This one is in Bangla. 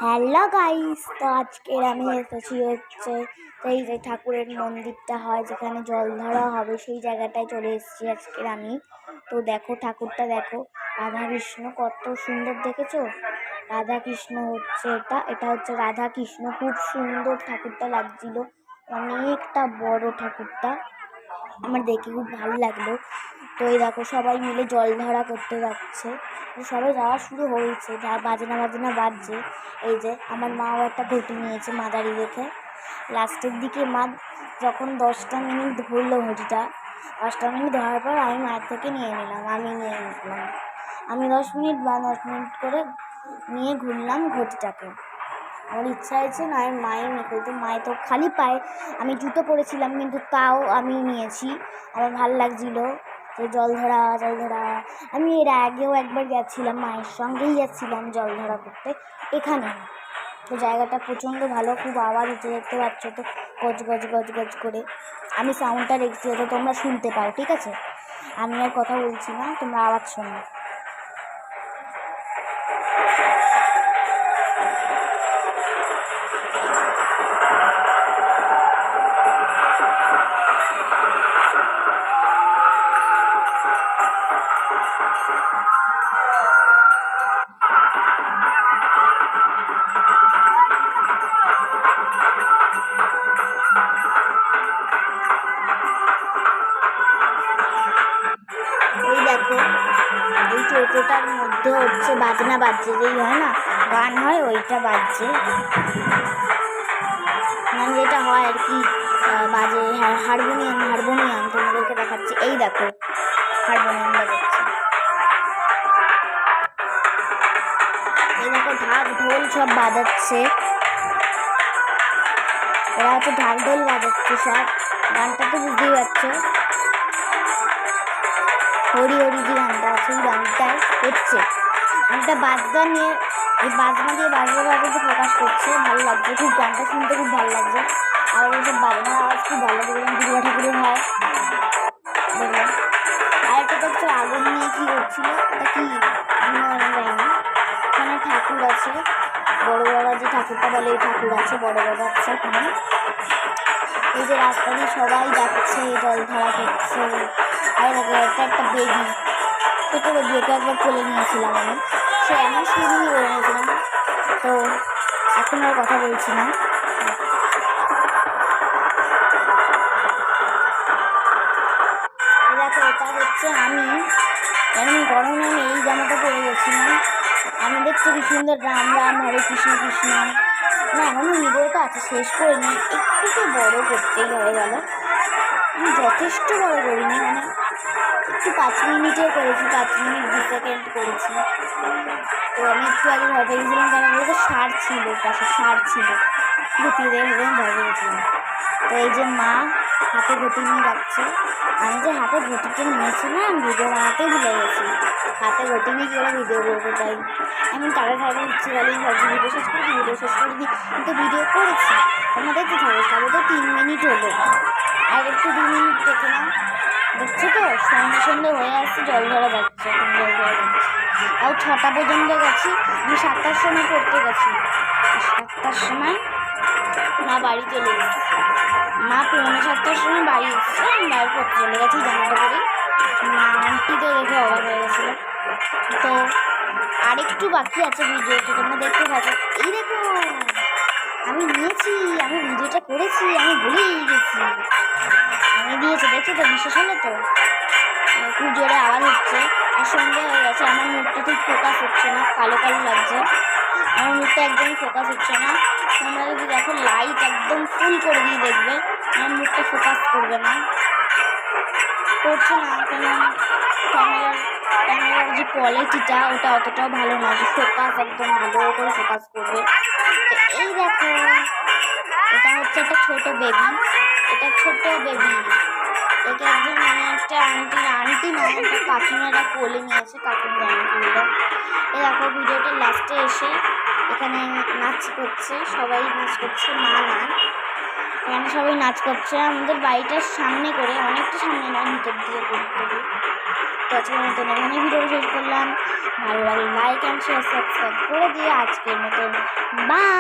হ্যালো গাইস, তো আজকের আমি এসেছি হচ্ছে এই যে ঠাকুরের মন্দিরটা হয় যেখানে জল ধরা হবে সেই জায়গাটায় চলে এসেছি আজকের আমি। তো দেখো ঠাকুরটা দেখো, রাধা কৃষ্ণ কত সুন্দর দেখেছো। রাধা কৃষ্ণ হচ্ছে এটা হচ্ছে রাধা কৃষ্ণ, খুব সুন্দর ঠাকুরটা লাগছিল, অনেকটা বড় ঠাকুরটা, আমার দেখে খুব ভালো লাগলো। তো এই দেখো সবাই মিলে জল ধরা করতে যাচ্ছে, সবাই যাওয়া শুরু হয়েছে, যা বাজনা বাজনা বাজছে। এই যে আমার মাও একটা ঘটি নিয়েছে মাদারি দেখে। লাস্টের দিকে মা যখন 10টা মিনিট ধরলো ঘটিটা, 10টা মিনিট ধরার পর আমি মায়ের থেকে নিয়ে নিলাম, আমি নিয়ে নিলাম। আমি 10 মিনিট বা 10 মিনিট করে নিয়ে ঘুরলাম ঘটিটাকে। আমার ইচ্ছা হয়েছে না মায়ে নিয়ে করতে, মায়ে তো খালি পায়ে, আমি জুতো পরেছিলাম কিন্তু তাও আমি নিয়েছি, আমার ভালো লাগছিলো যে জল ধরা। আমি এর আগেও একবার গেছিলাম, মায়ের সঙ্গেই গেছিলাম জল ধরা করতে এখানে। তো জায়গাটা প্রচণ্ড ভালো, খুব আওয়াজ হচ্ছে, দেখতে পাচ্ছ তো, গজ গজ গজ গজ করে। আমি সাউন্ডটা রেখেছি যাতে তোমরা শুনতে পাও, ঠিক আছে? আমি আর কথা বলছি না, তোমরা আওয়াজ শোনো। এই দেখো, এই টোটোটার মধ্যে হচ্ছে বাজনা বাজছে, যেই হয় না গান হয় ওইটা বাজছে, মানে যেটা হয় আর কি, বাজে হারমোনিয়াম তোমাদেরকে দেখাচ্ছি। এই দেখো হারমোনিয়াম বাজাচ্ছে, এই দেখো ঢাক ঢোল সব বাজাচ্ছে, এরা হচ্ছে ঢাক ঢোল বাজাচ্ছে সব। গানটা তো বুঝতেই পারছো, হরি হরি যে গানটা আছে ওই গানটাই হচ্ছে। একটা বাজনা নিয়ে, এই বাজনা দিয়ে বাজাতে প্রকাশ করছে, ভালো লাগছে খুব, গানটা শুনতে খুব ভালো লাগছে। আর এইসব বাজনার আওয়াজ খুব ভালো লাগে, যেমন দুর্গা ঠাকুরের হয় দেখলাম। আর একটা তো হচ্ছে আগুন নিয়ে কী করছিল, ওটা কি জানি না। ওখানে ঠাকুর আছে, বড় বড় যে ঠাকুরটা বলে ওই ঠাকুর আছে, বড় বড় আছে ওখানে। এই যে রাস্তা দিয়ে সবাই যাচ্ছে, জল ধারা করছে। আর দেখো একটা বেবি, ছোটো বেবি, ওকে একবার কোলে নিয়েছিলাম আমি, আমি সেদিনই করে নিয়েছিলাম। তো এখন আর কথা বলছি না। দেখো এটা হচ্ছে আমি, এমন গরমে আমি এই জামাটা পরে গেছিলাম। আমি দেখছি কি সুন্দর রাম রাম হরে কৃষ্ণ কৃষ্ণ। না এখনও ভিডিওটা আছে, শেষ করে নিই, একটু তো বড়ো করতেই হয়ে গেল। আমি যথেষ্ট বড় করিনি, মানে একটু 5 মিনিটে করেছি, 5 মিনিট 2 সেকেন্ড করেছি। তো আমি একটু আগে ভয় পেয়ে গেছিলাম, কারণ বলতে সার ছিল, পাশে সার ছিল, ঘুটিয়ে দিয়ে ভয় পেয়েছিলাম। তো এই যে মা হাতে ঘটি নিয়ে যাচ্ছে, আমি যে হাতে ঘটিটা নিয়েছিলাম ভিডিও বানাতেই ভুলে গেছি, হাতে ঘটি নিয়ে কী করে ভিডিও করবো, তাই এমন তাড়াতাড়ি ইচ্ছে গেলেই ভাবছি ভিডিও শেষ করে দিই, কিন্তু ভিডিও করেছি। তোমরা দেখতে থাকো, সবে তো 3 মিনিট হলো, আর একটু 2 মিনিট দেখে নাও। দেখছো তো সন্ধে হয়ে আসছে, জল ধরা যাচ্ছে, এখন জল ধরা যাচ্ছে। তাও 6টা পর্যন্ত গেছি, আমি 7টার সময় পড়তে গেছি, 7টার সময় মা বাড়ি চলে এসেছে, মা 7:45 সময় বাড়ি এসেছে, আমি বাড়ি পড়তে চলে গেছি জামাটা পরে। মা আন্টি তো দেখে অবাক হয়ে গেছিলো। তো আরেকটু বাকি আছে ভিডিওটা, তোমরা দেখতে থাকো। এই দেখো আমি নিয়েছি, আমি ভিডিওটা করেছি, আমি ভুলেই গেছি, আমি দিয়েছি, দেখছো তো, বিশ্বাস হলো তো? খুব জোরে আওয়াজ হচ্ছে, আর সন্ধে হয়ে গেছে, আমার মুখটা ঠিক ফোকাস হচ্ছে না, কালো কালো লাগছে, আমার মুখটা একদমই ফোকাস হচ্ছে না। তোমরা যদি দেখো লাইট একদম ফুল করে দিয়ে দেখবে, আমার মুখটা ফোকাস করবে না, করছে না, কেন ক্যামেরার যে কোয়ালিটিটা ওটা অতটাও ভালো না যে ফোকাস একদম ভালো করে ফোকাস করবে। তো এই দেখো এটা হচ্ছে একটা ছোট বেবি, এটা ছোট বেবি, এটা একজন মানে একটা আন্টি না, একটা কাকিমারা কোলে নিয়েছে, কাকিমা জানি কিনলো। এই দেখো ভিডিওটা লাস্টে এসে এখানে নাচ করছে, সবাই নাচ করছে, মা না, এখানে সবাই নাচ করছে, আমাদের বাড়িটার সামনে করে, অনেকটা সামনে না, ভিতর দিয়ে করতে হবে। তো আজকের মতন এখানে ভিডিও শেষ করলাম। ভালো লাগলে লাইক অ্যান্ড শেয়ার সাবস্ক্রাইব করে দিয়ে আজকের মতন বাই।